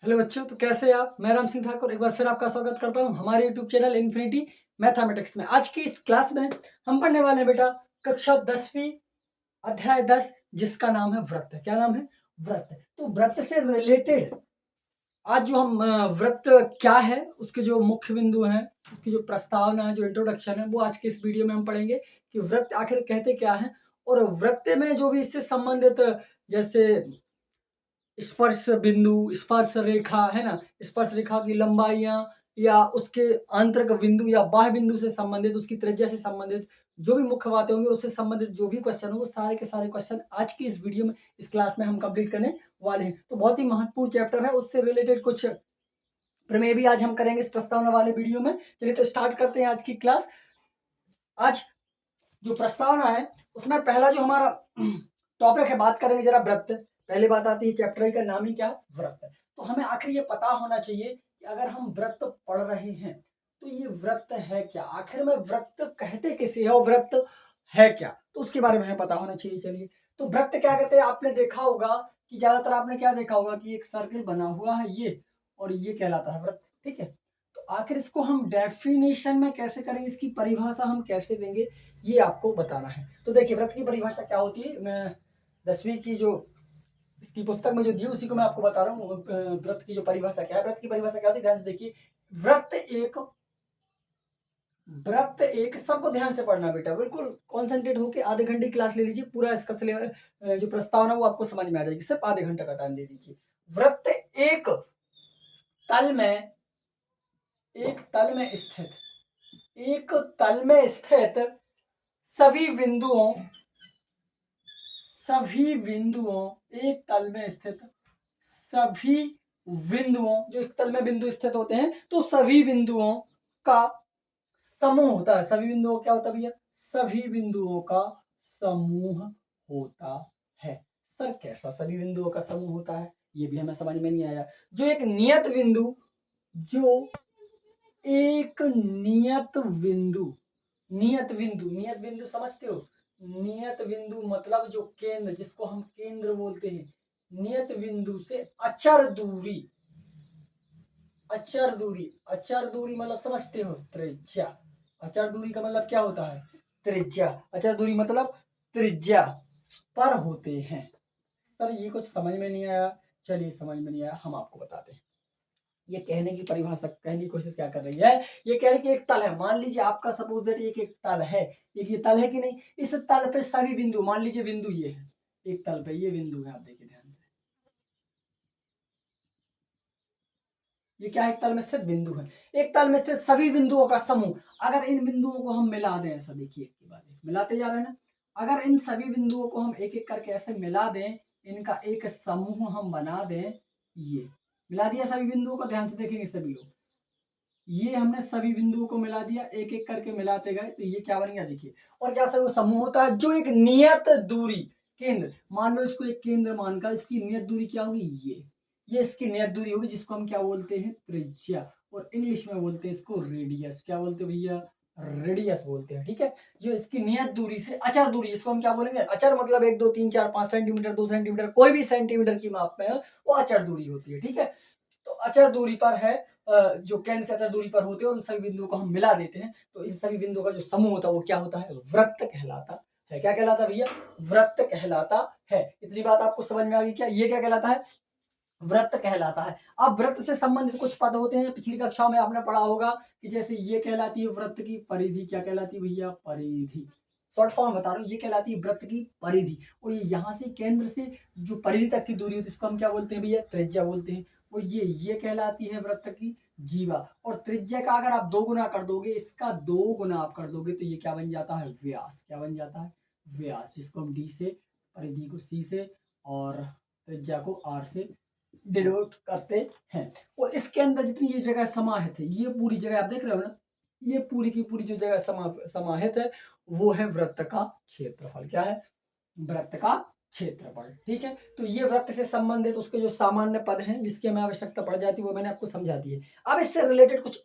Hello बच्चों, तो कैसे हैं आप? मैं राम सिंह ठाकुर एक बार फिर आपका स्वागत करता हूं हमारे यूट्यूब चैनल इन्फिनिटी मैथमेटिक्स में। आज की इस क्लास में हम पढ़ने वाले हैं बेटा कक्षा 10वीं अध्याय 10, जिसका नाम है व्रत। क्या नाम है? व्रत। तो व्रत से रिलेटेड आज जो हम व्रत क्या है, उसके जो मुख्य बिंदु हैं, उसकी जो प्रस्तावना है, जो इंट्रोडक्शन है, वो आज के इस वीडियो में हम पढ़ेंगे कि व्रत आखिर कहते क्या है। और व्रत में जो भी इससे संबंधित जैसे स्पर्श बिंदु, स्पर्श रेखा है ना, स्पर्श रेखा की लंबाइयां या उसके आंतरिक बिंदु या बाह्य बिंदु से संबंधित, उसकी त्रिज्या से संबंधित जो भी मुख्य बातें होंगी, उससे संबंधित जो भी क्वेश्चन हो, वो सारे के सारे क्वेश्चन आज की इस वीडियो में, इस क्लास में हम कंप्लीट करने वाले हैं। तो बहुत ही महत्वपूर्ण चैप्टर है, उससे रिलेटेड कुछ प्रमेय भी आज हम करेंगे इस प्रस्तावना वाले वीडियो में। चलिए तो स्टार्ट करते हैं आज की क्लास। आज जो प्रस्तावना है उसमें पहला जो हमारा टॉपिक है, बात करेंगे जरा व्रत। पहली बात आती है चैप्टर का नाम ही क्या है? व्रत। तो हमें आखिर ये पता होना चाहिए कि अगर हम व्रत पढ़ रहे हैं तो ये व्रत है क्या, आखिर में व्रत कहते किसे है और व्रत है क्या, तो उसके बारे में हमें पता होना चाहिए। चलिए तो व्रत क्या कहते हैं, आपने देखा होगा कि ज्यादातर आपने क्या देखा होगा कि एक सर्किल बना हुआ है ये, और ये कहलाता है व्रत। ठीक है, तो आखिर इसको हम डेफिनेशन में कैसे करेंगे, इसकी परिभाषा हम कैसे देंगे, ये आपको बताना है। तो देखिए व्रत की परिभाषा क्या होती है, मैं 10वीं की जो इसकी पुस्तक में जो दी उसी को मैं आपको बता रहा हूँ। व्रत की जो परिभाषा क्या है, व्रत की परिभाषा क्या होती है, ध्यान से देखिए। व्रत एक सबको ध्यान से पढ़ना बेटा, बिल्कुल कॉन्सेंट्रेट होकर आधे घंटे की क्लास ले लीजिए, पूरा इसका सिलेबस जो प्रस्तावना वो आपको समझ में आ जाएगी, सिर्फ आधे घंटे का टाइम दे दीजिए। व्रत एक तल में एक तल में स्थित एक तल में स्थित सभी बिंदुओं एक तल में स्थित सभी बिंदुओं, जो एक तल में बिंदु स्थित होते हैं, तो सभी बिंदुओं का समूह होता है। सभी बिंदुओं क्या होता है भैया? सभी बिंदुओं का समूह होता है। सर कैसा सभी बिंदुओं का समूह होता है, ये भी हमें समझ में नहीं आया। जो एक नियत बिंदु जो एक नियत बिंदु समझते हो? नियत बिंदु मतलब जो केंद्र, जिसको हम केंद्र बोलते हैं, नियत बिंदु से अचर दूरी मतलब समझते हो? त्रिज्या। अचर दूरी का मतलब क्या होता है? त्रिज्या। अचर दूरी मतलब त्रिज्या पर होते हैं। सर ये कुछ समझ में नहीं आया। चलिए समझ में नहीं आया, हम आपको बताते हैं। ये कहने की परिभाषा, कहने की कोशिश क्या कर रही है, ये कह रही कि एक तल है, मान लीजिए आपका सपोज दैट एक तल है, एक ये तल है कि नहीं, इस तल पे सभी बिंदु, मान लीजिए बिंदु ये है, एक तल पे ये बिंदु है, आप देखिए ध्यान से, ये क्या है? एक तल में स्थित बिंदु है। एक तल में स्थित सभी बिंदुओं का समूह, अगर इन बिंदुओं को हम मिला दें, ऐसा देखिए एक के बाद एक मिलाते जा रहे हैं ना, अगर इन सभी बिंदुओं को हम एक एक करके ऐसे मिला दें, इनका एक समूह हम बना दें, ये मिला दिया सभी बिंदुओं को, ध्यान से देखेंगे सभी लोग, ये हमने सभी बिंदुओं को मिला दिया, एक एक करके मिलाते गए, तो ये क्या बन गया देखिए। और क्या सर वो समूह होता है जो एक नियत दूरी, केंद्र मान लो इसको, एक केंद्र मानकर इसकी नियत दूरी क्या होगी, ये इसकी नियत दूरी होगी, जिसको हम क्या बोलते हैं? त्रिज्या। और इंग्लिश में बोलते हैं इसको रेडियस। क्या बोलते हैं भैया? रेडियस बोलते हैं। ठीक है, जो इसकी नियत दूरी से अचर दूरी, जिसको हम क्या बोलेंगे? अचर मतलब 1 2 3 4 5 सेंटीमीटर, 2 सेंटीमीटर, कोई भी सेंटीमीटर की माप में है, वो अचर दूरी होती है। ठीक है, तो अचर दूरी पर है, जो केंद्र से अचर दूरी पर होते हैं, और उन सभी बिंदुओं को हम मिला देते हैं, तो इन सभी बिंदुओं का जो समूह होता है वो क्या होता है? वृत्त कहलाता है। क्या कहलाता है भैया? वृत्त कहलाता है। इतनी बात आपको समझ में आ गई क्या? ये क्या कहलाता है? व्रत कहलाता है। अब व्रत से संबंधित कुछ पद होते हैं, पिछली कक्षाओं में आपने पढ़ा होगा कि जैसे ये कहलाती है व्रत की परिधि। क्या कहलाती है भैया? परिधि। शॉर्ट फॉर्म बता रहा हूँ, ये कहलाती है व्रत की परिधि। और ये यहाँ से केंद्र से जो परिधि तक की दूरी होती है, इसको हम क्या बोलते हैं भैया? त्रिज्या बोलते हैं। और ये कहलाती है व्रत की जीवा। और त्रिज्या का अगर आप 2 गुना कर दोगे, इसका 2 गुना आप कर दोगे, तो ये क्या बन जाता है? व्यास। क्या बन जाता है? व्यास, जिसको हम डी से, परिधि को सी से, और त्रिज्या को आर से डिनोट करते हैं। और इसके अंदर जितनी ये जगह समाहित है, ये पूरी जगह आप देख रहे हो ना, ये पूरी की पूरी जो जगह समाहित है, वो है वृत्त का क्षेत्रफल। क्या है? वृत्त का क्षेत्रफल। ठीक है, तो ये वृत्त से संबंधित उसके जो सामान्य पद हैं, जिसकी हमें आवश्यकता पड़ जाती है, वो मैंने आपको समझा दी है। अब इससे रिलेटेड कुछ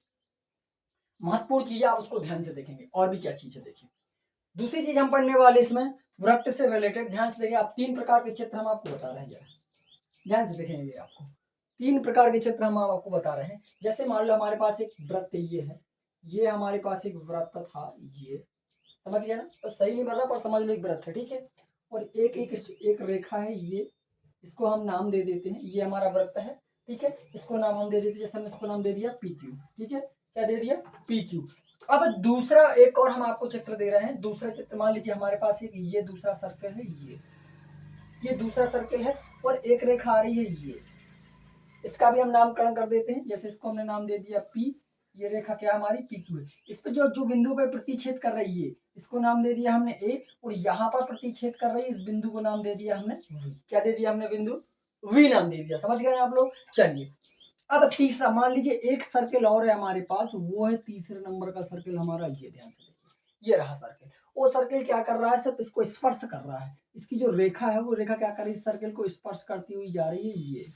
महत्वपूर्ण चीजें आप उसको ध्यान से देखेंगे। और भी क्या चीज है देखिए, दूसरी चीज हम पढ़ने वाले इसमें वृत्त से रिलेटेड, ध्यान से देखिए। आप 3 प्रकार के चित्र हम आपको बता रहे हैं, जरा ध्यान से देखेंगे आपको। तीन प्रकार के चित्र हम आपको बता रहे हैं। जैसे मान लो हमारे पास एक वृत्त ये है, ये हमारे पास एक वृत्त था, ये समझ गया ना, तो सही नहीं बन रहा पर समझ लो एक वृत्त है, ठीक है। और एक रेखा है ये, इसको हम नाम दे देते हैं, ये हमारा वृत्त है, ठीक है। इसको नाम हम दे देते हैं, जैसे हमने इसको नाम दे दिया पी क्यू, ठीक है, क्या दे दिया पी क्यू। अब दूसरा एक और हम आपको चित्र दे रहे हैं, दूसरा चित्र मान लीजिए हमारे पास एक ये दूसरा सर्कल है, ये दूसरा सर्कल है और एक रेखा आ रही है ये, इसका भी हम नामकरण कर देते हैं। जैसे इसको हमने नाम दे दिया पी, ये रेखा क्या हमारी पी क्यू है। इस पे जो जो बिंदु पे प्रतिच्छेद कर रही है इसको नाम दे दिया हमने ए, और यहाँ पर प्रतिच्छेद कर रही है इस बिंदु को नाम दे दिया हमने वी। क्या दे दिया हमने, बिंदु वी नाम दे दिया। समझ गए ना आप लोग। चलिए अब तीसरा मान लीजिए एक सर्कल और है हमारे पास, वो है तीसरे नंबर का सर्कल हमारा, ये ध्यान से देखिए, ये रहा सर्कल। वो सर्कल क्या कर रहा है, सिर्फ इसको स्पर्श कर रहा है, इसकी जो रेखा है वो रेखा क्या कर रही है, इस सर्कल को स्पर्श करती हुई जा रही है ये।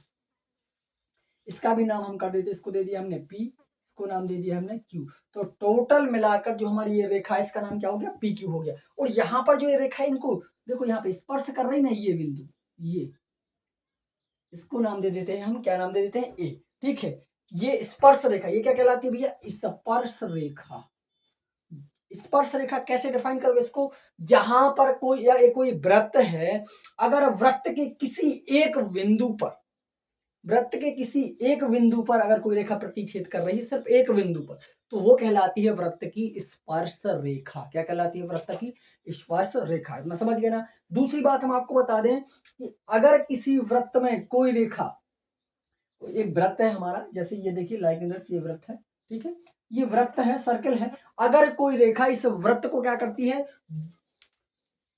इसका भी नाम हम कर देते, इसको दे दिया हमने पी, इसको नाम दे दिया हमने क्यू। तो टोटल मिलाकर जो हमारी ये रेखा है इसका नाम क्या हो गया, पी क्यू हो गया। और यहाँ पर जो ये रेखा है इनको देखो यहाँ पे स्पर्श कर रही ना ये बिंदु, ये इसको नाम दे देते हैं हम, क्या नाम दे देते हैं ए, ठीक है। ये स्पर्श रेखा, ये क्या कहलाती है भैया, स्पर्श रेखा। स्पर्श रेखा कैसे डिफाइन करोगे इसको, जहां पर कोई या कोई वृत्त है, अगर वृत्त के किसी एक बिंदु पर, वृत्त के किसी एक बिंदु पर अगर कोई रेखा प्रतिच्छेद कर रही है सिर्फ एक बिंदु पर, तो वो कहलाती है वृत्त की स्पर्श रेखा। क्या कहलाती है, वृत्त की स्पर्श रेखा। इतना समझ गए ना। दूसरी बात हम आपको बता दें कि अगर किसी वृत्त में कोई रेखा, एक वृत्त है हमारा, जैसे ये देखिए लाइक ये वृत्त है, ठीक है, ये वृत्त है, सर्कल है। अगर कोई रेखा इस वृत्त को क्या करती है,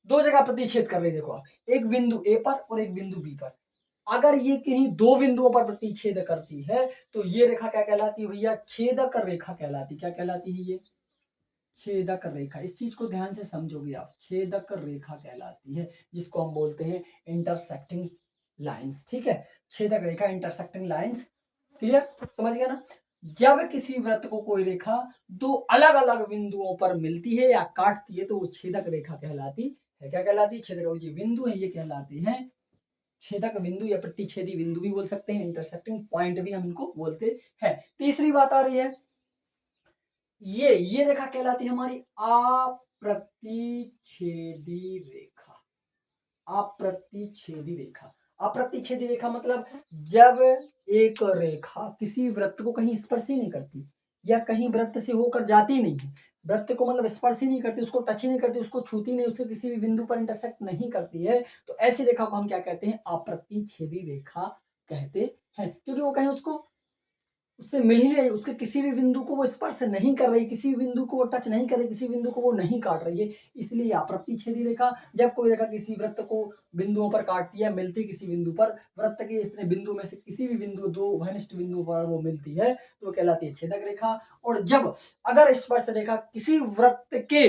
दो जगह प्रतिच्छेद कर रही है, देखो आप, एक बिंदु ए पर और एक बिंदु बी पर, अगर ये किन्हीं दो बिंदुओं पर प्रतिच्छेद करती है तो ये रेखा क्या कहलाती है भैया, छेदक रेखा कहलाती। क्या कहलाती है ये, छेदक रेखा। इस चीज को ध्यान से समझोगे आप, छेदक रेखा कहलाती है, जिसको हम बोलते हैं इंटरसेक्टिंग लाइंस, ठीक है। छेदक रेखा, इंटरसेक्टिंग लाइंस, क्लियर, समझ गया ना। जब किसी वृत्त को कोई रेखा दो अलग अलग बिंदुओं पर मिलती है या काटती है तो वो छेदक रेखा कहलाती है। क्या कहलाती है, छेदक। ये बिंदु है ये कहलाते हैं छेदक बिंदु या प्रतिच्छेदी बिंदु भी बोल सकते हैं, इंटरसेक्टिंग पॉइंट भी हम इनको बोलते हैं। तीसरी बात आ रही है, ये रेखा कहलाती है हमारी अप्रतिच्छेदी रेखा। अप्रतिच्छेदी रेखा, अप्रतिच्छेदी रेखा मतलब जब एक रेखा किसी वृत्त को कहीं स्पर्श ही नहीं करती या कहीं वृत्त से होकर जाती नहीं है, वृत्त को मतलब स्पर्श ही नहीं करती, उसको टच ही नहीं करती, उसको छूती नहीं, उसके किसी भी बिंदु पर इंटरसेक्ट नहीं करती है, तो ऐसी रेखा को हम क्या कहते हैं, अप्रतिच्छेदी रेखा कहते हैं। क्योंकि वो कहीं उसको उससे मिल ही नहीं, उसके किसी भी बिंदु को वो स्पर्श नहीं कर रही, किसी भी बिंदु को वो टच नहीं कर रही, किसी बिंदु को वो नहीं काट रही है, इसलिए अप्रतिच्छेदी रेखा। जब कोई रेखा किसी वृत्त को बिंदुओं पर काटती है, मिलती किसी बिंदु पर, वृत्त के इतने बिंदु में से किसी भी बिंदु, दो घनिष्ठ बिंदु पर वो मिलती है तो वो कहलाती है छेदक रेखा। और जब अगर स्पर्श रेखा किसी वृत्त के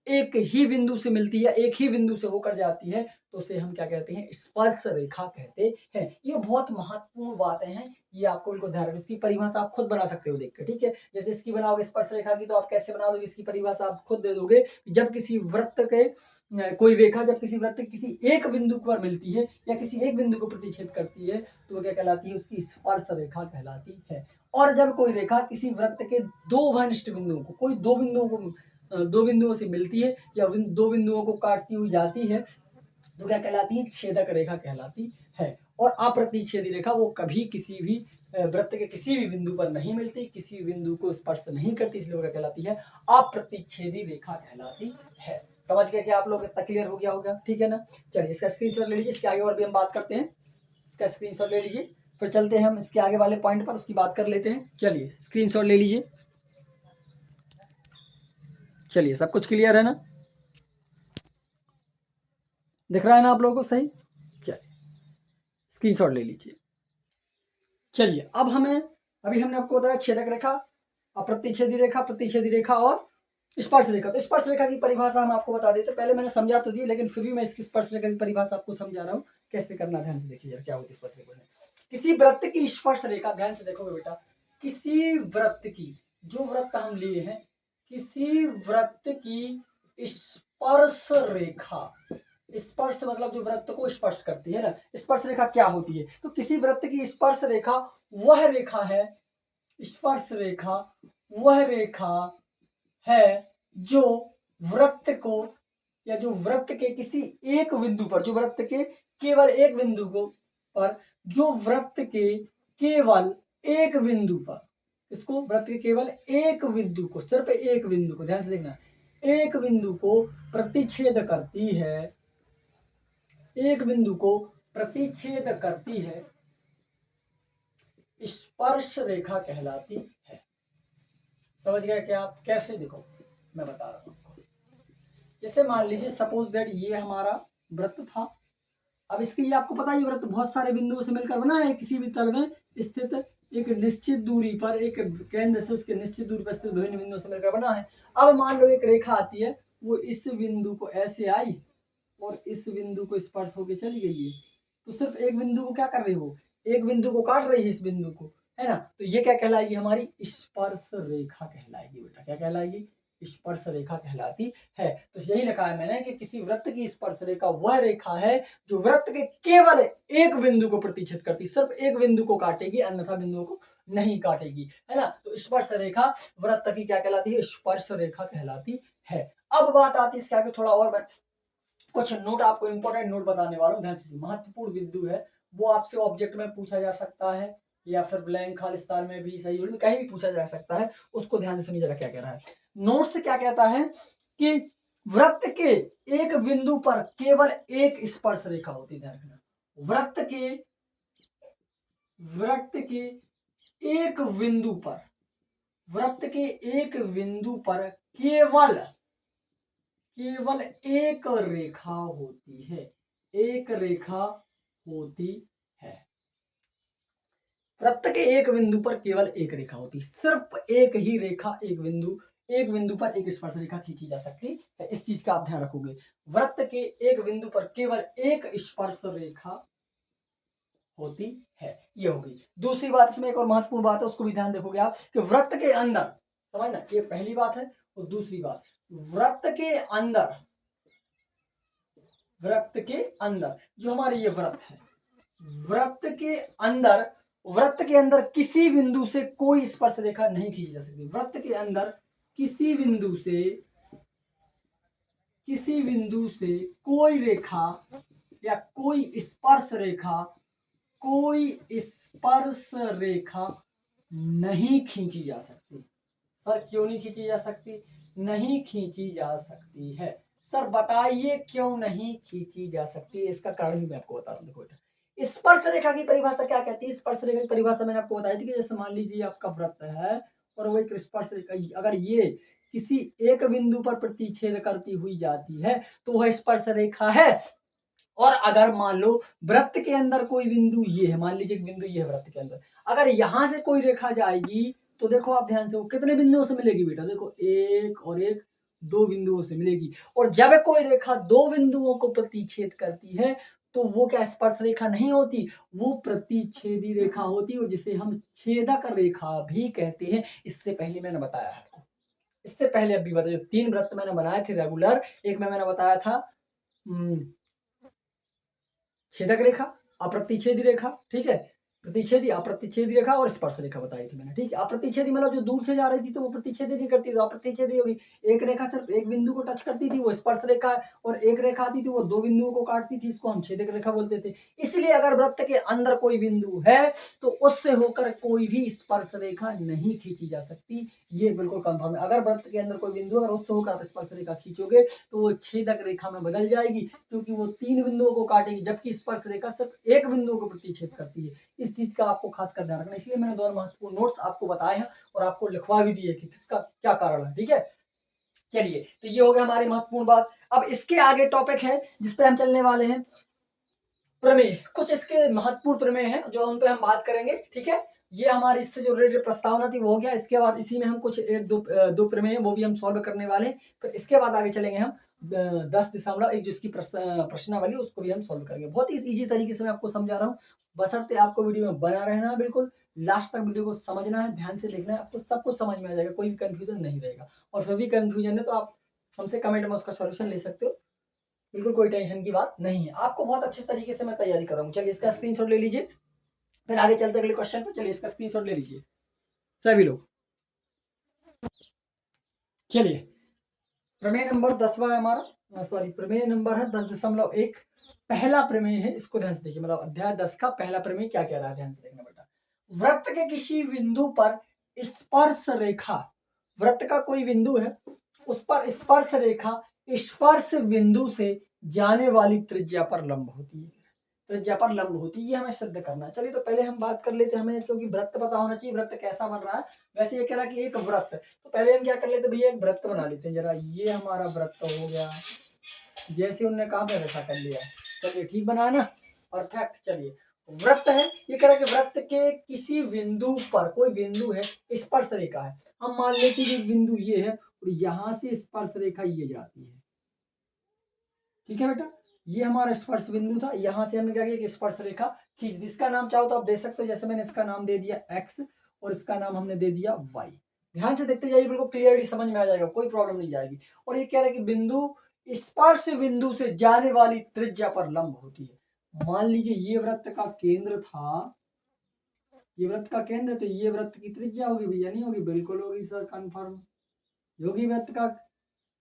एक ही बिंदु से मिलती है, एक ही बिंदु से होकर जाती है, तो उसे हम क्या कहते हैं, स्पर्श रेखा कहते हैं। ये बहुत महत्वपूर्ण बातें हैं, ये आपको इनको ध्यान रखना। इसकी परिभाषा आप खुद बना सकते हो देख के, ठीक है। जैसे इसकी बनाओगे स्पर्श रेखा की, तो आप कैसे बना दोगे, इसकी परिभाषा आप खुद दे दोगे। जब किसी वृत्त के कोई रेखा जब किसी वृत्त किसी एक बिंदु पर मिलती है या किसी एक बिंदु को प्रतिच्छेद करती है तो वो क्या कहलाती है, उसकी स्पर्श रेखा कहलाती है। और जब कोई रेखा किसी वृत्त के दो घनिष्ठ बिंदुओं को, कोई दो बिंदुओं को, दो बिंदुओं से मिलती है या दो बिंदुओं को काटती हुई जाती है तो क्या कहलाती है, छेदक रेखा कहलाती है। और अप्रतिच्छेदी रेखा वो कभी किसी भी वृत्त के किसी भी बिंदु पर नहीं मिलती, किसी भी बिंदु को स्पर्श नहीं करती, इसलिए वो क्या कहलाती है, अप्रतिच्छेदी रेखा कहलाती है। समझ गए क्या आप लोग, इतना क्लियर हो गया होगा, ठीक है ना। चलिए इसका स्क्रीनशॉट ले लीजिए, इसके आगे और भी हम बात करते हैं, इसका स्क्रीनशॉट ले लीजिए, फिर चलते हैं हम इसके आगे वाले पॉइंट पर, उसकी बात कर लेते हैं। चलिए स्क्रीनशॉट ले लीजिए। चलिए सब कुछ क्लियर है ना, दिख रहा है ना आप लोगों को सही। चलिए स्क्रीनशॉट ले लीजिए। चलिए अब हमें, अभी हमने आपको बताया छेदक रेखा, अप्रतिच्छेदी रेखा, प्रतिच्छेदी रेखा और स्पर्श रेखा। तो स्पर्श रेखा की परिभाषा हम आपको बता देते, पहले मैंने समझा तो दी लेकिन फिर भी मैं इसकी स्पर्श रेखा की परिभाषा आपको समझा रहा हूँ, कैसे करना, ध्यान से देखिए यार क्या होती है स्पर्श रेखा। किसी वृत्त की स्पर्श रेखा, ध्यान से देखोगे बेटा, किसी वृत्त की, जो वृत्त हम लिए हैं, किसी वृत्त की स्पर्श रेखा, स्पर्श मतलब जो वृत्त को स्पर्श करती है ना, स्पर्श रेखा क्या होती है? तो किसी वृत्त की स्पर्श रेखा वह रेखा है, स्पर्श रेखा वह रेखा है जो वृत्त को, या जो वृत्त के किसी एक बिंदु पर, जो वृत्त के केवल एक बिंदु को पर, जो वृत्त के केवल एक बिंदु पर, इसको वृत्त के केवल एक बिंदु को, सिर्फ एक बिंदु को, ध्यान से देखना, एक बिंदु को प्रतिच्छेद करती है, एक बिंदु को प्रतिच्छेद करती है, स्पर्श रेखा कहलाती है। समझ गए क्या आप? कैसे? देखो मैं बता रहा हूं आपको। जैसे मान लीजिए सपोज दैट ये हमारा वृत्त था। अब इसके लिए आपको पता ही वृत्त बहुत सारे बिंदुओं से मिलकर बना है, किसी भी तल में स्थित एक निश्चित दूरी पर, एक केंद्र से उसके निश्चित दूरी पर स्थित विभिन्न बिंदुओं से मिलकर बना है। अब मान लो एक रेखा आती है, वो इस बिंदु को ऐसे आई और इस बिंदु को स्पर्श होकर चली गई है। तो सिर्फ एक बिंदु को क्या कर रही हो? एक बिंदु को काट रही है, इस बिंदु को, है ना? तो ये क्या कहलाएगी? हमारी स्पर्श रेखा कहलाएगी बेटा। क्या कहलाएगी? स्पर्श रेखा कहलाती है। तो यही लिखा है मैंने कि किसी वृत्त की स्पर्श रेखा वह रेखा है जो वृत्त के केवल एक बिंदु को प्रतिच्छेद करती, सिर्फ एक बिंदु को काटेगी, अन्यथा बिंदुओं को नहीं काटेगी, है ना? तो स्पर्श रेखा वृत्त की क्या कहलाती है? स्पर्श रेखा कहलाती है। अब बात आती है इसके आगे, थोड़ा और मैं कुछ नोट आपको इंपॉर्टेंट नोट बताने वाला हूँ, ध्यान से। महत्वपूर्ण बिंदु है वो आपसे ऑब्जेक्ट में पूछा जा सकता है, या फिर ब्लैंक खालिस्तान में भी, सही में कहीं भी पूछा जा सकता है। उसको ध्यान से सुनिए जरा क्या कह रहा है। नोट से क्या कहता है कि वृत्त के एक बिंदु पर केवल एक स्पर्श रेखा होती है। ध्यान रखना, वृत्त के एक बिंदु पर, वृत्त के एक बिंदु पर केवल एक रेखा होती है, एक रेखा होती है। वृत्त के एक बिंदु पर केवल एक रेखा होती, सिर्फ एक ही रेखा, एक बिंदु पर एक स्पर्श रेखा खींची जा सकती है। इस चीज का आप ध्यान रखोगे। वृत्त के एक बिंदु पर केवल एक स्पर्श रेखा होती है, ये होगी। दूसरी बात, इसमें एक और महत्वपूर्ण बात है, उसको भी ध्यान देखोगे आप, कि वृत्त के अंदर, समझना, ये पहली बात है। और दूसरी बात, वृत्त के अंदर, वृत्त के अंदर जो हमारे ये वृत्त है, वृत्त के अंदर, वृत्त के अंदर किसी बिंदु से कोई स्पर्श रेखा नहीं खींची जा सकती। वृत्त के अंदर किसी बिंदु से कोई रेखा या कोई स्पर्श रेखा, कोई स्पर्श रेखा नहीं खींची जा सकती। सर क्यों नहीं खींची जा सकती? नहीं खींची जा सकती है। सर बताइए क्यों नहीं खींची जा सकती है? इसका कारण भी मैं आपको बता रहा हूँ। देखो बेटा, स्पर्श रेखा की परिभाषा क्या कहती है? स्पर्श रेखा की परिभाषा मैंने आपको बताई थी कि जैसे मान लीजिए आपका वृत्त है और वो एक स्पर्श रेखा, अगर ये किसी एक बिंदु पर प्रतिच्छेद करती हुई जाती है तो वह स्पर्श रेखा है। और अगर मान लो वृत्त के अंदर कोई बिंदु ये है, मान लीजिए एक बिंदु ये है वृत्त के अंदर, अगर यहां से कोई रेखा जाएगी तो देखो आप ध्यान से, वो कितने बिंदुओं से मिलेगी बेटा? देखो एक और एक, दो बिंदुओं से मिलेगी। और जब कोई रेखा दो बिंदुओं को प्रतिच्छेद करती है तो वो क्या स्पर्श रेखा नहीं होती, वो प्रतिच्छेदी रेखा होती है, और जिसे हम छेदक रेखा भी कहते हैं। इससे पहले मैंने बताया है आपको, इससे पहले अभी बताया, तीन वृत्त मैंने बनाए थे रेगुलर। एक में मैंने बताया था छेदक रेखा, अप्रतिच्छेदी रेखा, ठीक है, प्रतिच्छेदी, अप्रतिच्छेदी रेखा और स्पर्श रेखा बताई थी मैंने, ठीक है। अप्रतिच्छेदी मतलब जो दूर से जा रही थी तो वो प्रतिच्छेदी नहीं करती, तो अप्रतिच्छेदी होगी। एक रेखा सिर्फ एक बिंदु को टच करती थी, वो स्पर्श रेखा है। और एक रेखा आती थी वो दो बिंदुओं को काटती थी, इसको हम छेदक रेखा बोलते थे। इसलिए अगर वृत्त के अंदर कोई बिंदु है तो उससे होकर कोई भी स्पर्श रेखा नहीं खींची जा सकती, ये बिल्कुल कंफर्म है। अगर वृत्त के अंदर कोई बिंदु अगर उससे होकर आप स्पर्श रेखा खींचोगे तो वो छेदक रेखा में बदल जाएगी, क्योंकि वो तीन बिंदुओं को काटेगी, जबकि स्पर्श रेखा सिर्फ एक बिंदु को प्रतिच्छेद करती है। इस चीज का आपको खास कर ध्यान रखना, इसलिए मैंने दोनों महत्वपूर्ण नोट्स आपको बताए हैं और आपको लिखवा भी दिए कि किसका क्या कारण है, ठीक है। चलिए, तो ये हो गया हमारी महत्वपूर्ण बात। अब इसके आगे टॉपिक है जिसपे हम चलने वाले हैं, प्रमेय। कुछ इसके महत्वपूर्ण प्रमेय हैं जो उन पे हम बात करेंगे, ठीक है। ये हमारी इससे जो रिलेटेड प्रस्तावना थी वो हो गया। इसके बाद इसी में हम कुछ एक दो प्रमेय वो भी हम सॉल्व करने वाले हैं। फिर इसके बाद आगे चलेंगे हम 10.1 जो इसकी प्रश्नावली उसको भी हम सॉल्व करेंगे। बहुत ही इजी तरीके से मैं आपको समझा रहा हूँ, बशर्ते आपको वीडियो में बना रहना, बिल्कुल लास्ट तक वीडियो को समझना है, ध्यान से देखना है, आपको सब कुछ समझ में आ जाएगा, कोई भी कंफ्यूजन नहीं रहेगा। और फिर भी कंफ्यूजन है तो आप हमसे कमेंट में उसका सोल्यूशन ले सकते हो, बिल्कुल कोई टेंशन की बात नहीं है, आपको बहुत अच्छे तरीके से मैं तैयारी कराऊंगा। चलिए इसका स्क्रीनशॉट ले लीजिए, फिर आगे चलते अगले क्वेश्चन पर। चलिए इसका स्क्रीनशॉट ले लीजिए सभी लोग। चलिए प्रमेय नंबर 10वां है हमारा, सॉरी प्रमेय नंबर है 10.1। पहला प्रमेय है, इसको ध्यान से देखिए, मतलब अध्याय 10 का पहला प्रमेय क्या कह रहा है, ध्यान से देखना बेटा। वृत्त के किसी बिंदु पर स्पर्श रेखा, वृत्त का कोई बिंदु है, उस पर स्पर्श रेखा स्पर्श बिंदु से जाने वाली त्रिज्या पर लंब होती है, त्रिज्या पर लंब होती है, ये हमें सिद्ध करना है। चलिए तो पहले हम बात कर लेते हैं, हमें क्योंकि वृत्त पता होना चाहिए, वृत्त कैसा बन रहा है। वैसे ये कह रहा है कि एक वृत्त, तो पहले हम क्या कर लेते हैं भैया, एक वृत्त बना लेते हैं जरा। ये हमारा वृत्त हो गया, जैसे उनने कहा मैं वैसा कर लिया। चलिए ठीक बना है ना, परफेक्ट। चलिए वृत्त है, ये कह रहा है कि वृत्त के किसी बिंदु पर, कोई बिंदु है, स्पर्श रेखा है। हम मान लेते हैं कि बिंदु ये है और यहां से स्पर्श रेखा ये जाती है, ठीक है बेटा। ये हमारा स्पर्श बिंदु था, यहां से हमने क्या किया कि स्पर्श रेखा खींच दी। इसका नाम चाहो तो आप दे सकते हो, जैसे मैंने इसका नाम दे दिया एक्स और इसका नाम हमने दे दिया वाई। ध्यान से देखते जाइए, बिल्कुल क्लियरली समझ में आ जाएगा, कोई प्रॉब्लम नहीं जाएगी। और ये कह रहा है कि बिंदु स्पर्श बिंदु से जाने वाली त्रिज्या पर लंब होती है। मान लीजिए ये वृत्त का केंद्र था, ये वृत्त का केंद्र, तो ये वृत्त की त्रिज्या होगी भैया, नहीं होगी? बिल्कुल होगी सर, कन्फर्म होगी। वृत्त का,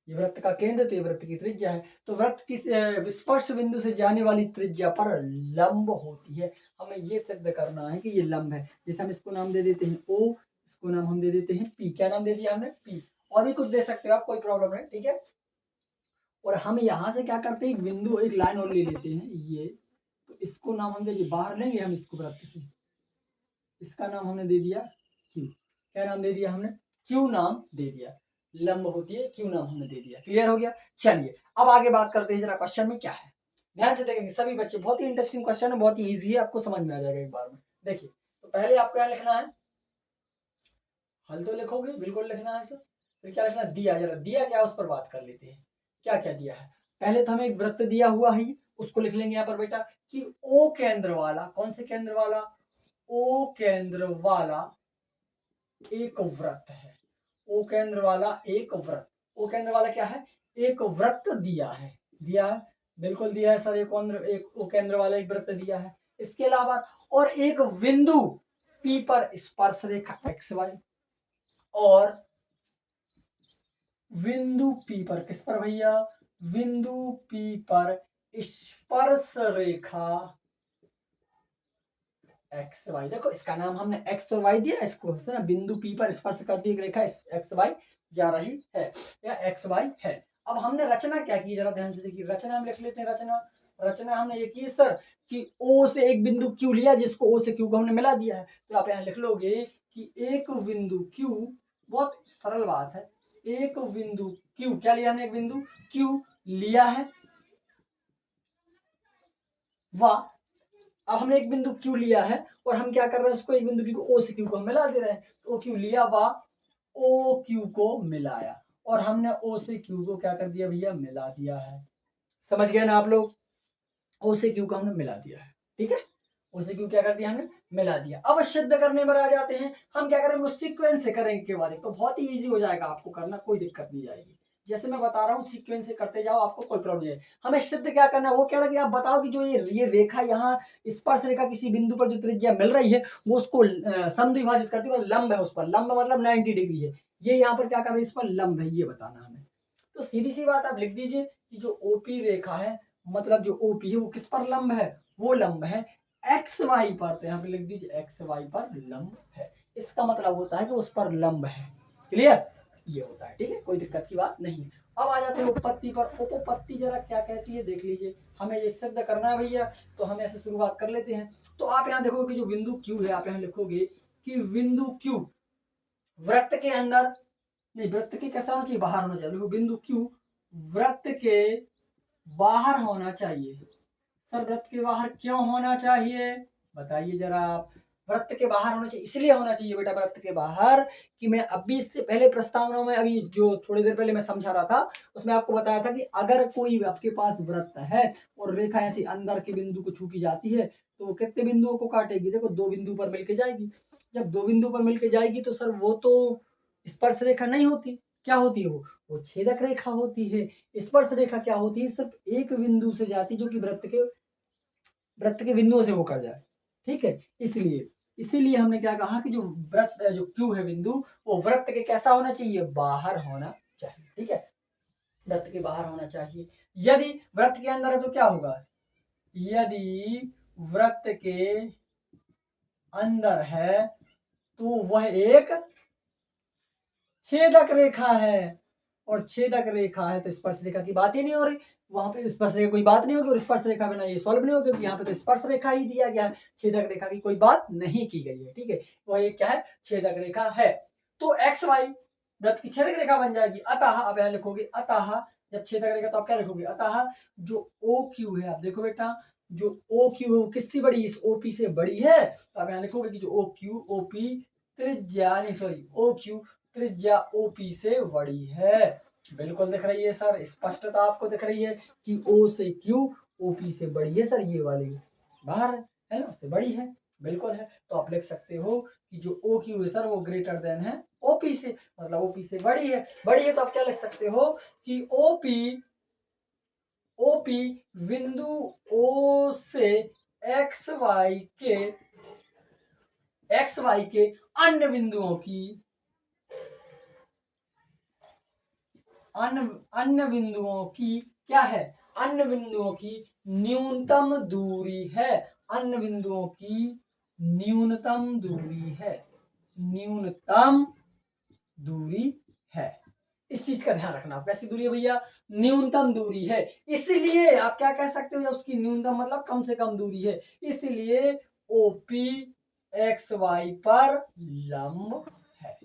ये वृत्त का केंद्र, तो ये वृत्त की त्रिज्या है, तो वृत्त की स्पर्श बिंदु से जाने वाली त्रिज्या पर लंब होती है। हमें ये सिद्ध करना है कि ये लंब है। जैसे हम इसको नाम दे देते हैं ओ, इसको नाम हम दे देते हैं पी। क्या नाम दे दिया हमने? पी। और भी कुछ दे सकते हो आप, कोई प्रॉब्लम नहीं, ठीक है। और हम यहाँ से क्या करते हैं, एक बिंदु, एक लाइन और ले लेते हैं ये, तो इसको नाम हम देखिए बाहर लेंगे हम इसको वृत्त से, इसका नाम हमने दे दिया क्यू। क्या नाम दे दिया हमने? क्यू नाम दे दिया। लंब होती है, क्यू नाम हमने दे दिया। क्लियर हो गया? चलिए अब आगे बात करते हैं जरा क्वेश्चन में क्या है। ध्यान से देखेंगे सभी बच्चे, बहुत ही इंटरेस्टिंग क्वेश्चन है, बहुत ही इजी है, आपको समझ में आ जाएगा एक बार में। देखिए तो पहले आपको क्या लिखना है, हल तो लिखोगे, बिल्कुल लिखना है सर। फिर क्या लिखना? दिया। जरा दिया क्या, उस पर बात कर लेते हैं, क्या क्या दिया है। पहले तो हमें एक वृत्त दिया हुआ है, उसको लिख लेंगे यहाँ पर बेटा कि ओ केंद्र वाला, कौन से केंद्र वाला? ओ केंद्र वाला एक वृत्त है। ओ केंद्र वाला एक वृत्त, ओ केंद्र वाला क्या है? एक वृत्त दिया है, दिया है, बिल्कुल दिया है सर। एक ओ केंद्र वाला एक वृत्त दिया है। इसके अलावा और एक बिंदु पी पर स्पर्श रेखा एक्स वाई, और बिंदु पी पर, किस पर भैया? बिंदु पी पर स्पर्श रेखा एक्स वाई। देखो इसका नाम हमने एक्स और वाई दिया, इसको है ना, बिंदु पी पर स्पर्श करती एक रेखा एक्स वाई जा रही है, या एक्स वाई है। अब हमने रचना क्या की, जरा ध्यान से देखिए। रचना हम लिख लेते हैं, रचना, रचना हमने ये की सर कि ओ से एक बिंदु क्यू लिया, जिसको ओ से क्यू को हमने मिला दिया है। तो आप यहाँ लिख लोगे कि एक बिंदु क्यू, बहुत सरल बात है, एक बिंदु क्यू, क्या लिया हमने? एक बिंदु क्यू लिया है, वाह। अब हमने एक बिंदु क्यू लिया है और हम क्या कर रहे हैं, उसको एक बिंदु क्यू को ओ से क्यू को हम मिला दे रहे हैं। तो ओ क्यू लिया, वाह, ओ क्यू को मिलाया, और हमने ओ से क्यू को क्या कर दिया भैया? मिला दिया है। समझ गए ना आप लोग? ओ से क्यू को हमने मिला दिया है, ठीक है। ओ से क्यू क्या कर दिया हमने? मिला दिया। अब सिद्ध करने पर आ जाते हैं, हम क्या करेंगे? सीक्वेंस से करेंगे के बाद, तो बहुत ही ईजी हो जाएगा आपको करना, कोई दिक्कत नहीं आएगी। जैसे मैं बता रहा हूँ सीक्वेंस से करते जाओ, आपको कोई प्रॉब्लम नहीं है। हमें सिद्ध क्या करना है, वो कह रहा है कि आप बताओ कि जो ये रेखा यहाँ स्पर्श रेखा किसी बिंदु पर जो त्रिज्या मिल रही है, वो उसको समद्विभाजित करती है, लंब है उस पर, लंब मतलब 90 डिग्री है। ये यहाँ पर क्या कर रही है? इस पर लंब है, ये बताना हमें। तो सीधी सी बात आप लिख दीजिए कि जो ओपी रेखा है, मतलब जो ओपी है वो किस पर लंब है? वो लंब है एक्स वाई पर। तो यहाँ पे लिख दीजिए एक्स वाई पर लंब है। इसका मतलब होता है कि उस पर लंब है। क्लियर? ये होता है, ठीक है, कोई दिक्कत की बात नहीं है। अब आ जाते हैं उपपत्ति पर। उपपत्ति जरा क्या कहती है देख लीजिए, हमें ये सिद्ध करना है भैया, तो हम ऐसे शुरुआत कर लेते हैं। तो आप यहाँ देखोगे कि जो बिंदु क्यू है, आप यहाँ लिखोगे कि बिंदु क्यू वृत्त के अंदर, नहीं वृत्त के कैसा होना चाहिए? बाहर होना चाहिए। बिंदु क्यू वृत्त के बाहर होना चाहिए। सर वृत्त के बाहर क्यों होना चाहिए, बताइए जरा आप। वृत्त के बाहर होना चाहिए, इसलिए होना चाहिए बेटा वृत्त के बाहर कि मैं अभी इससे पहले प्रस्तावना में, अभी जो थोड़ी देर पहले मैं समझा रहा था, उसमें आपको बताया था कि अगर कोई आपके पास वृत्त है और रेखा ऐसी अंदर के बिंदु को छू की जाती है, तो वो कितने बिंदुओं को काटेगी? देखो दो बिंदु पर मिलके जाएगी। जब दो बिंदु पर मिलके जाएगी तो सर वो तो स्पर्श रेखा नहीं होती, क्या होती है वो छेदक रेखा होती है। स्पर्श रेखा क्या होती है, सिर्फ एक बिंदु से जाती है जो कि वृत्त के बिंदुओं से होकर जाए, ठीक है। इसलिए इसीलिए हमने क्या कहा कि जो क्यू है बिंदु, वो वृत्त के कैसा होना चाहिए, बाहर होना चाहिए, ठीक है, वृत्त के बाहर होना चाहिए। यदि वृत्त के अंदर है तो क्या होगा, यदि वृत्त के अंदर है तो वह एक छेदक रेखा है, और छेदक रेखा है तो स्पर्श रेखा की बात ही नहीं हो रही, वहां पे स्पर्श रेखा कोई बात नहीं होगी, और स्पर्श रेखा बिना ये सॉल्व नहीं होगी, क्योंकि यहाँ पे तो स्पर्श रेखा ही दिया गया है, छेदक रेखा की कोई बात नहीं की गई है, ठीक है। वह एक क्या है, छेदक रेखा है। तो एक्स वाई वृत्त की छेदक रेखा बन जाएगी। अतः अब यहाँ लिखोगे, अतः जब छेदक रेखा तो आप क्या लिखोगे, अतः जो ओ क्यू है, आप देखो बेटा जो ओ क्यू है वो किससे बड़ी, इस ओपी से बड़ी है, तो आप यहाँ लिखोगे कि जो ओ क्यू ओपी त्रिज्या नहीं सॉरी ओ क्यू त्रिज्या ओपी से बड़ी है। बिल्कुल दिख रही है सर, स्पष्टता आपको दिख रही है कि ओ से क्यू ओपी से बड़ी है सर, ये वाली बाहर है ना, उससे बड़ी है, बिल्कुल है। तो आप लिख सकते हो कि जो ओ क्यू है सर वो ग्रेटर देन है ओपी से, मतलब ओपी से बड़ी है। बड़ी है तो आप क्या लिख सकते हो कि ओपी बिंदु ओ से एक्स वाई के अन्य बिंदुओं की अन्य बिंदुओं की क्या है, अन्य बिंदुओं की न्यूनतम दूरी है, अन्य बिंदुओं की न्यूनतम दूरी है, न्यूनतम दूरी है। इस चीज का ध्यान रखना, कैसी दूरी है भैया, न्यूनतम दूरी है। इसलिए आप क्या कह सकते हो, उसकी न्यूनतम मतलब कम से कम दूरी है, इसलिए ओपी एक्स वाई पर लंब है,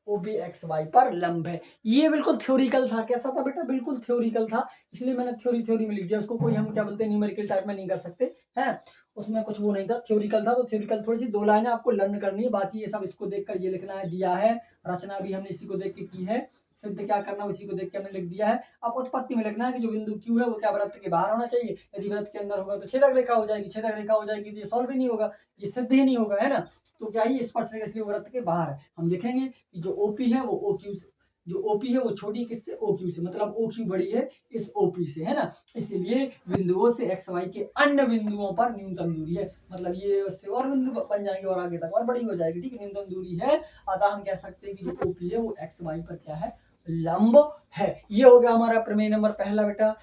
ओबी एक्स वाई पर लंब है। ये बिल्कुल थ्योरिकल था, कैसा था बेटा, बिल्कुल थ्योरिकल था, इसलिए मैंने थ्योरी में लिख दिया उसको, कोई हम क्या बोलते हैं न्यूमेरिकल टाइप में नहीं कर सकते हैं, उसमें कुछ वो नहीं था, थ्योरिकल था। तो थ्योरिकल थोड़ी सी दो लाइनें आपको लर्न करनी है, बाकी ये सब इसको देखकर ये लिखना है, दिया है रचना भी हमने इसी को देख के की है, सिद्ध क्या करना उसी को देख के हमने लिख दिया है। अब उत्पत्ति में लिखना है कि जो बिंदु क्यू है वो क्या वृत्त के बाहर होना चाहिए, यदि वृत्त के अंदर होगा तो छेदक रेखा हो जाएगी, छेदक रेखा हो जाएगी तो ये सॉल्व ही नहीं होगा, ये सिद्ध ही नहीं होगा, है ना। तो क्या ही स्पर्श रेखा, इसलिए वृत्त के बाहर है। हम देखेंगे कि जो ओपी है वो ओ क्यू से, जो ओपी है वो छोटी किससे, ओ क्यू से, मतलब ओ क्यू बड़ी है इस ओपी से, है ना। इसलिए बिंदुओं से एक्स वाई के अन्य बिंदुओं पर न्यूनतम दूरी है, मतलब ये उससे और बिंदु बन जाएंगे और आगे तक और बड़ी हो जाएगी, ठीक है, न्यूनतम दूरी है। अतः हम कह सकते हैं कि जो ओपी है वो एक्स वाई पर क्या है, लंब है। ये हो गया हमारा प्रमेय नंबर पहला बेटा,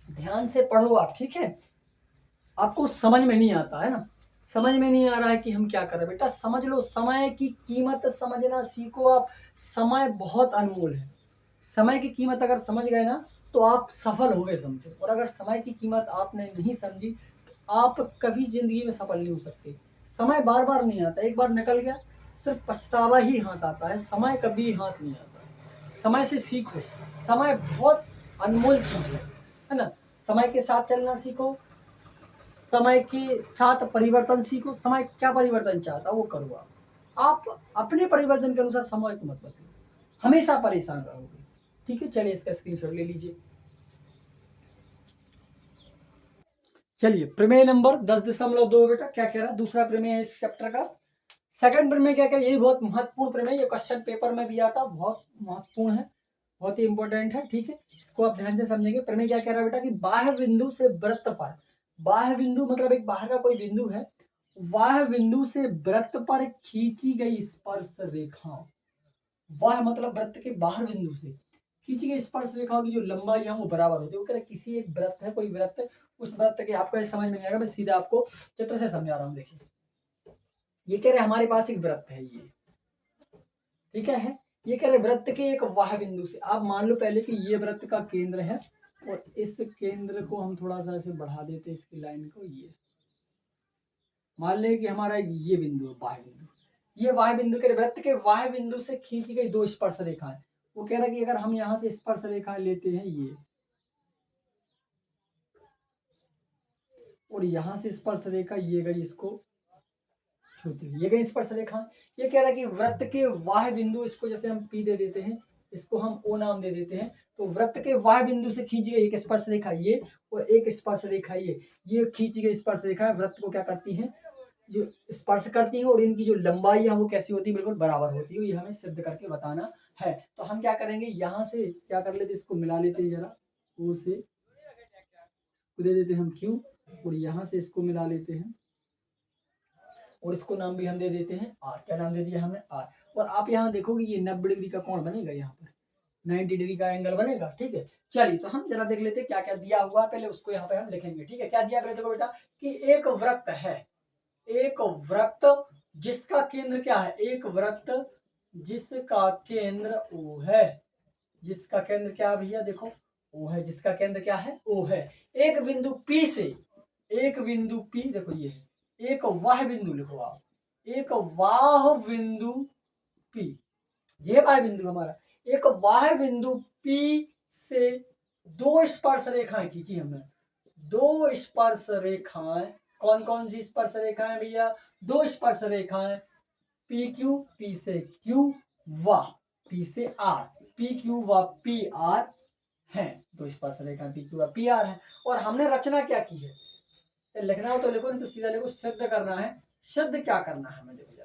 ध्यान से पढ़ो आप, ठीक है। आपको समझ में नहीं आता है ना, समझ में नहीं आ रहा है कि हम क्या कर रहे हैं, बेटा समझ लो, समय की कीमत समझना सीखो आप, समय बहुत अनमोल है, समय की कीमत अगर समझ गए ना तो आप सफल हो गए समझो, और अगर समय की कीमत आपने नहीं समझी तो आप कभी जिंदगी में सफल नहीं हो सकते। समय बार बार नहीं आता, एक बार निकल गया सिर्फ पछतावा ही हाथ आता है, समय कभी हाथ नहीं आता। समय से सीखो, समय बहुत अनमोल चीज है ना। समय के साथ चलना सीखो, समय के साथ परिवर्तन सीखो, समय क्या परिवर्तन चाहता है वो करो आप अपने परिवर्तन के अनुसार समय को मत बदलो, हमेशा परेशान रहोगे, ठीक है। चलिए इसका स्क्रीनशॉट ले लीजिए। चलिए प्रमेय नंबर 10.2 बेटा क्या कह रहा है, दूसरा प्रमेय है इस चैप्टर का। सेकंड प्रमेय क्या कह रहा है, ये बहुत महत्वपूर्ण प्रमेय, ये क्वेश्चन पेपर में भी आता, बहुत महत्वपूर्ण है, बहुत ही इंपॉर्टेंट है, ठीक है। इसको आप ध्यान से समझेंगे। प्रमेय क्या कह रहा है बेटा कि बाह्य बिंदु से वृत्त पर, बाह्य बिंदु मतलब एक बाहर का कोई बिंदु है, बाह्य बिंदु से वृत्त पर खींची गई स्पर्श रेखा, वह मतलब वृत्त के बाहर बिंदु से खींची गई स्पर्श रेखाओं की जो लंबाई है वो बराबर होती है। वो कह रहे किसी एक वृत्त है, कोई वृत्त, उस वृत्त के, आपको ये समझ में नहीं आएगा, मैं सीधा आपको चित्र से समझा रहा हूँ। देखिए ये कह रहे हमारे पास एक वृत्त है ये, ठीक है, ये कह रहे वृत्त के एक वाह बिंदु से, आप मान लो पहले कि ये वृत्त का केंद्र है, और इस केंद्र को हम थोड़ा सा ऐसे बढ़ा देते हैं, इसकी लाइन को, ये मान ले कि हमारा ये बिंदु है वाह बिंदु, ये वाह बिंदु के वृत्त के वाह बिंदु से खींची गई दो स्पर्श रेखाएं। वो कह रहा है कि अगर हम यहाँ से स्पर्श रेखा लेते हैं ये, और यहाँ से स्पर्श रेखा ये गई इसको छूती हुई, ये गई स्पर्श रेखा। ये कह रहा है कि वृत्त के वाह बिंदु, इसको जैसे हम पी दे देते हैं, इसको हम ओ नाम दे देते हैं, तो वृत्त के वाह बिंदु से खींची गई एक स्पर्श रेखा ये, और एक स्पर्श रेखा ये खींची गई स्पर्श रेखा वृत्त को क्या करती है, जो स्पर्श करती है और इनकी जो लंबाई है वो कैसी होती है, बिल्कुल बराबर होती है। ये हमें सिद्ध करके बताना है। तो हम क्या करेंगे, यहाँ से क्या कर लेते, इसको मिला लेते हैं जरा, ओ से दे देते हैं हम क्यू, और यहाँ से इसको मिला लेते हैं और इसको नाम भी हम दे देते हैं आर। क्या नाम दे दिया हमने, आर। और आप यहाँ देखोगे ये 90 डिग्री का कोण बनेगा, यहाँ पर 90 डिग्री का एंगल बनेगा। ठीक है, चलिए तो हम जरा देख लेते हैं क्या क्या दिया हुआ, पहले उसको यहाँ पे हम लिखेंगे। ठीक है, क्या दिया पहले देखो बेटा, कि एक वृत्त है, एक वृत्त जिसका केंद्र क्या है, एक वृत्त जिसका केंद्र ओ है, जिसका केंद्र क्या है भैया, देखो ओ है, जिसका केंद्र क्या है, ओ है। एक बिंदु P से, एक बिंदु P देखो ये है, एक वाह बिंदु लिखो आप, एक वाह बिंदु P, ये वाह बिंदु हमारा, एक वाह बिंदु P से दो स्पर्श रेखाएं खींची हमने, दो स्पर्श रेखाएं, कौन कौन सी स्पर्श रेखाएं भैया, दो स्पर्श रेखाएं पी क्यू, पी से क्यू व पी से आर, पी क्यू व पी आर है, दो स्पर्श रेखा पी क्यू व पी आर है। और हमने रचना क्या की है, लिखना हो तो लिखो, नहीं तो सीधा लिखो, सिद्ध करना है। सिद्ध क्या करना है हमें, देखो जरा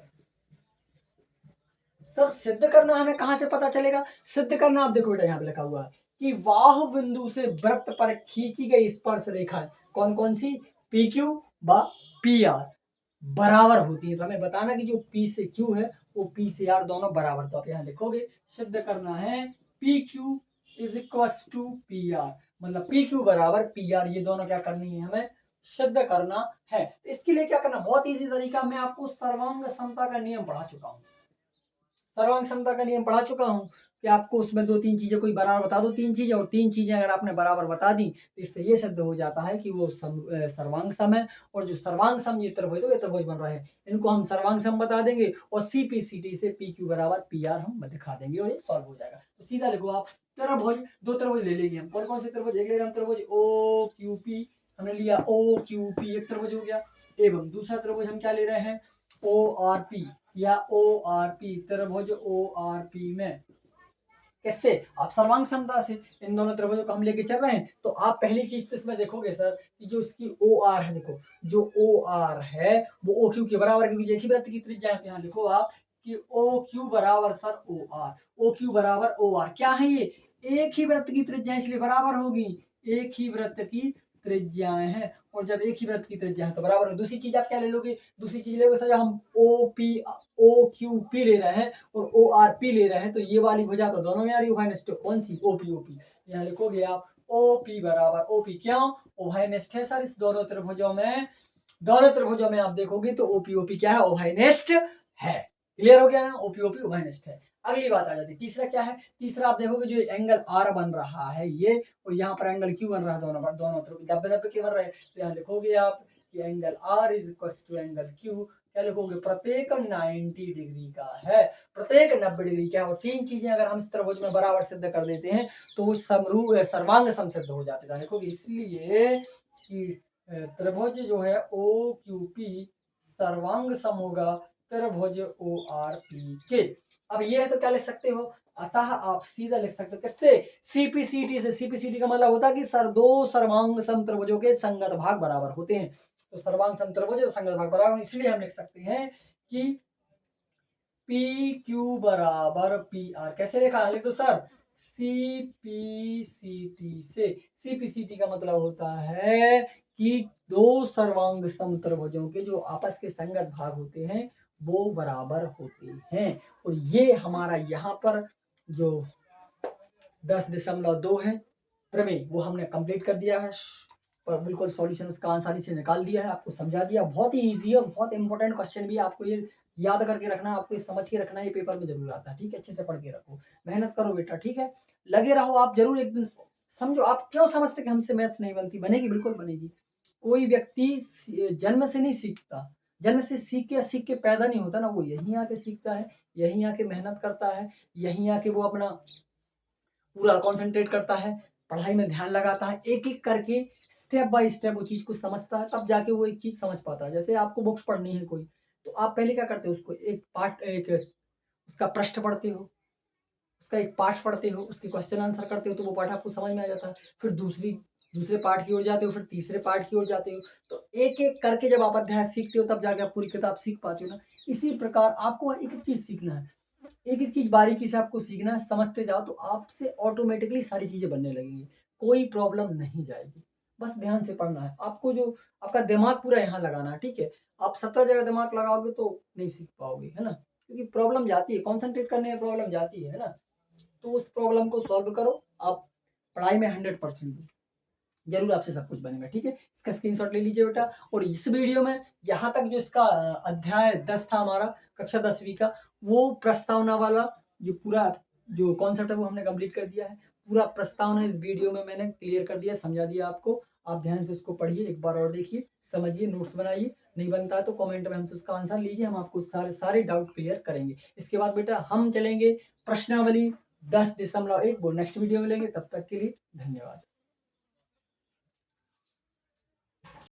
सर, सिद्ध करना हमें कहां से पता चलेगा, सिद्ध करना आप देखो बेटा यहाँ पे लिखा हुआ है कि वाह बिंदु से वृत्त पर खींची गई स्पर्श रेखा कौन कौन सी, पी क्यू व पी आर बराबर होती है। तो हमें बताना कि जो P से Q है वो P से R दोनों बराबर। तो आप यहाँ लिखोगे, सिद्ध करना है P Q is equal to P R, मतलब पी क्यू बराबर पी आर, ये दोनों क्या करनी है, हमें सिद्ध करना है। तो इसके लिए क्या करना, बहुत इजी तरीका, मैं आपको सर्वांग समता का नियम पढ़ा चुका हूँ, सर्वांग समता का नियम पढ़ा चुका हूँ कि आपको उसमें दो तीन चीजें कोई बराबर बता दो, तीन चीजें, और तीन चीजें अगर आपने बराबर बता दी तो इससे ये सिद्ध हो जाता है कि वो सर्वांग सम है। और जो सर्वांग सम ये त्रिभुज, तो ये त्रिभुज बन रहा है, इनको हम सर्वांग सम बता देंगे और CP/CT से PQ बराबर PR हम दिखा देंगे और ये सॉल्व हो जाएगा। तो सीधा लिखो आप, त्रिभुज, दो त्रिभुज ले लेंगे हम, कौन कौन से त्रिभुज, एक ले रहे हम त्रिभुज OQP, हमने लिया OQP, एक त्रिभुज हो गया, एवं दूसरा त्रिभुज हम क्या ले रहे हैं, ORP या ORP, त्रिभुज ORP में किससे, आप सर्वांग समता से इन दोनों त्रिभुजों को हम लेके चल रहे हैं। तो आप पहली चीज तो इसमें देखोगे सर कि जो इसकी OR है, देखो जो OR है वो OQ के बराबर है, क्योंकि एक ही वृत्त की त्रिज्या है। यहाँ लिखो आप कि OQ बराबर सर OR, OQ बराबर OR, क्या है ये, एक ही वृत्त की त्रिज्या इसलिए बराबर होगी, एक ही वृत्त की त्रिज्याएं हैं, और जब एक ही वृत्त की त्रिज्या है तो बराबर है। दूसरी चीज आप क्या ले लोगे, दूसरी चीज लोगे सर, हम OQP ले रहे हैं और ORP ले रहे हैं, तो ये वाली भुजा तो दोनों में आ रही उभयनिष्ठ, कौन सी, OP। यहाँ लिखोगे आप OP बराबर OP, क्यों, उभयनिष्ठ है सर इस दोनों त्रिभुजों में, दोनों त्रिभुजों में आप देखोगे तो OP क्या है, उभयनिष्ठ है। क्लियर हो गया ना, OP उभयनिष्ठ है। अगली बात आ जाती है, तीसरा क्या है, तीसरा आप देखोगे जो एंगल R बन रहा है ये, और यहाँ पर एंगल Q बन रहा है, दोनों त्रिभुज 90 के बन रहे हैं। तो यहाँ लिखोगे आप कि angle R is equal to angle Q, क्या लिखोगे, प्रत्येक 90 डिग्री का है, प्रत्येक 90 डिग्री का है। और तीन चीजें अगर हम इस त्रिभुज में बराबर सिद्ध कर देते हैं तो वो समरूप सर्वांग सम सिद्ध हो जाते हैं। देखोगे इसलिए कि त्रिभुज जो है OQP सर्वांग सम होगा त्रिभुज ORP के। अब ये है तो क्या लिख सकते हो, अतः आप सीधा लिख सकते हो किससे, CP/CT से। CP/CT का मतलब होता है कि दो सर्वांग सम त्रिभुजों के संगत भाग बराबर होते हैं। तो सर्वांग सम त्रिभुज तो संगत भाग बराबर, इसलिए हम लिख सकते हैं कि PQ बराबर PR, कैसे लिखा है, लिख दो सर, CP/CT से। CP/CT का मतलब होता है कि दो सर्वांग सम त्रिभुजों के जो आपस के संगत भाग होते हैं वो बराबर होते हैं। और ये हमारा यहाँ पर जो 10.2 है प्रमेय वो हमने कंप्लीट कर दिया है, और बिल्कुल सॉल्यूशन उसका आसानी से निकाल दिया है, आपको समझा दिया। बहुत ही ईजी है, बहुत इंपॉर्टेंट क्वेश्चन भी है, आपको ये याद करके रखना है, आपको ये समझ के रखना है, ये पेपर में जरूर आता है। ठीक है, अच्छे से पढ़ के रखो, मेहनत करो बेटा, ठीक है, लगे रहो आप जरूर, एक दिन समझो। आप क्यों समझते कि हमसे मैथ्स नहीं बनती, बनेगी, बिल्कुल बनेगी। कोई व्यक्ति जन्म से नहीं सीखता, जन्म से सीख के पैदा नहीं होता ना, वो यहीं आके सीखता है, यहीं आके मेहनत करता है, यहीं आके वो अपना पूरा कॉन्सेंट्रेट करता है, पढ़ाई में ध्यान लगाता है, एक एक करके स्टेप बाय स्टेप वो चीज़ को समझता है, तब जाके वो एक चीज़ समझ पाता है। जैसे आपको बुक्स पढ़नी है कोई, तो आप पहले क्या करते हो, उसको एक पार्ट, एक उसका पृष्ठ पढ़ते हो, उसका एक पार्ट पढ़ते हो, उसके क्वेश्चन आंसर करते हो, तो वो पार्ट आपको समझ में आ जाता है। फिर दूसरी दूसरे पार्ट की ओर जाते हो, फिर तीसरे पार्ट की ओर जाते हो। तो एक एक करके जब आप अध्याय सीखते हो तब जाके आप पूरी किताब सीख पाते हो ना। इसी प्रकार आपको एक एक चीज़ सीखना है, एक एक चीज़ बारीकी से आपको सीखना है, समझते जाओ तो आपसे ऑटोमेटिकली सारी चीज़ें बनने लगेंगी, कोई प्रॉब्लम नहीं जाएगी। बस ध्यान से पढ़ना है, आपको जो आपका दिमाग पूरा यहाँ लगाना है, ठीक है। आप 17 जगह दिमाग लगाओगे तो नहीं सीख पाओगे, है ना। क्योंकि प्रॉब्लम जाती है, कॉन्सन्ट्रेट करने में प्रॉब्लम जाती है ना। तो उस प्रॉब्लम को सॉल्व करो, आप पढ़ाई में 100% दो, ज़रूर आपसे सब कुछ बनेगा, ठीक है। इसका स्क्रीनशॉट ले लीजिए बेटा। और इस वीडियो में यहाँ तक जो इसका अध्याय 10 था हमारा, कक्षा 10वीं का, वो प्रस्तावना वाला जो पूरा जो कॉन्सेप्ट है वो हमने कंप्लीट कर दिया है। पूरा प्रस्तावना इस वीडियो में मैंने क्लियर कर दिया, समझा दिया आपको। आप ध्यान से उसको पढ़िए, एक बार और देखिए, समझिए, नोट्स बनाइए। नहीं बनता है तो कमेंट में हमसे उसका आंसर लीजिए, हम आपको सारे सारे डाउट क्लियर करेंगे। इसके बाद बेटा हम चलेंगे प्रश्नावली 10.1, वो नेक्स्ट वीडियो में लेंगे। तब तक के लिए धन्यवाद।